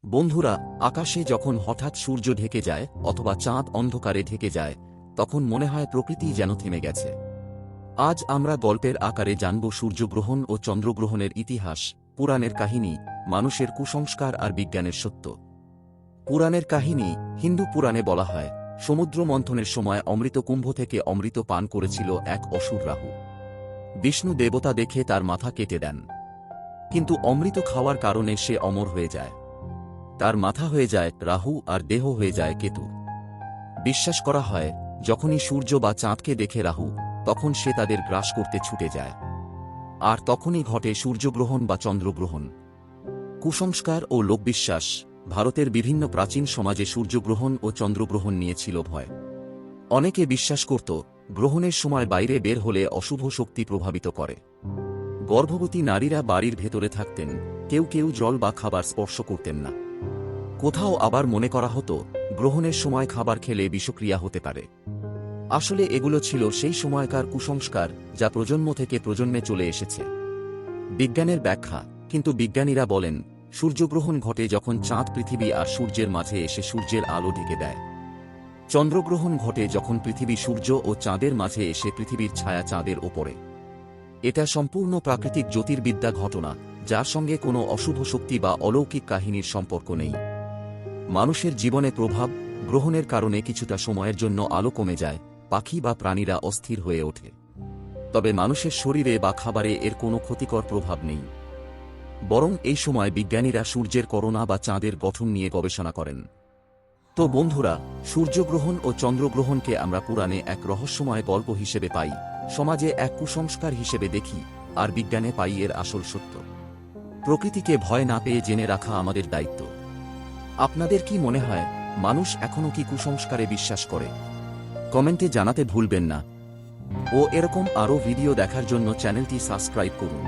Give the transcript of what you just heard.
বন্ধুরা, আকাশে যখন হঠাৎ সূর্য ঢেকে যায় অথবা চাঁদ অন্ধকারে ঢেকে যায়, তখন মনে হয় প্রকৃতি যেন থেমে গেছে। আজ আমরা গল্পের আকারে জানব সূর্যগ্রহণ ও চন্দ্রগ্রহণের ইতিহাস, পুরাণের কাহিনী, মানুষের কুসংস্কার আর বিজ্ঞানের সত্য। পুরাণের কাহিনী। হিন্দু পুরাণে বলা হয়, সমুদ্র মন্থনের সময় অমৃত কুম্ভ থেকে অমৃত পান করেছিল এক অসুর রাহু। বিষ্ণু দেবতা দেখে তার মাথা কেটে দেন, কিন্তু অমৃত খাওয়ার কারণে সে অমর হয়ে যায়। তার মাথা হয়ে যায় রাহু আর দেহ হয়ে যায় কেতু। বিশ্বাস করা হয়, যখনই সূর্য বা চাঁদকে দেখে রাহু, তখন সে তাদের গ্রাস করতে ছুটে যায়। আর তখনই ঘটে সূর্যগ্রহণ বা চন্দ্রগ্রহণ। কুসংস্কার ও লোকবিশ্বাস। ভারতের বিভিন্ন প্রাচীন সমাজে সূর্যগ্রহণ ও চন্দ্রগ্রহণ নিয়ে ছিল ভয়। অনেকে বিশ্বাস করত, গ্রহণের সময় বাইরে বের হলে অশুভ শক্তি প্রভাবিত করে। গর্ভবতী নারীরা বাড়ির ভেতরে থাকতেন, কেউ কেউ জল বা খাবার স্পর্শ করতেন না। কোথাও আবার মনে করা হতো, গ্রহণের সময় খাবার খেলে বিষক্রিয়া হতে পারে। আসলে এগুলো ছিল সেই সময়কার কুসংস্কার, যা প্রজন্ম থেকে প্রজন্মে চলে এসেছে। বিজ্ঞানের ব্যাখ্যা। কিন্তু বিজ্ঞানীরা বলেন, সূর্যগ্রহণ ঘটে যখন চাঁদ পৃথিবী আর সূর্যের মাঝে এসে সূর্যের আলো ঢেকে দেয়। চন্দ্রগ্রহণ ঘটে যখন পৃথিবী সূর্য ও চাঁদের মাঝে এসে পৃথিবীর ছায়া চাঁদের ওপরে। এটা সম্পূর্ণ প্রাকৃতিক জ্যোতির্বিদ্যা ঘটনা, যার সঙ্গে কোনো অশুভ শক্তি বা অলৌকিক কাহিনীর সম্পর্ক নেই। মানুষের জীবনে প্রভাব। গ্রহণের কারণে কিছুটা সময়ের জন্য আলো কমে যায়, পাখি বা প্রাণীরা অস্থির হয়ে ওঠে। তবে মানুষের শরীরে বা খাবারে এর কোনো ক্ষতিকর প্রভাব নেই। বরং এই সময় বিজ্ঞানীরা সূর্যের করোনা বা চাঁদের গঠন নিয়ে গবেষণা করেন। তো বন্ধুরা, সূর্যগ্রহণ ও চন্দ্রগ্রহণকে আমরা পুরাণে এক রহস্যময় গল্প হিসেবে পাই, সমাজে এক কুসংস্কার হিসেবে দেখি, আর বিজ্ঞানে পাই এর আসল সত্য। প্রকৃতিকে ভয় না পেয়ে জেনে রাখা আমাদের দায়িত্ব। আপনাদের কি মনে হয়, মানুষ এখনও কি কুসংস্কারে বিশ্বাস করে? কমেন্টে জানাতে ভুলবেন না। ও এরকম আরও ভিডিও দেখার জন্য চ্যানেলটি সাবস্ক্রাইব করুন।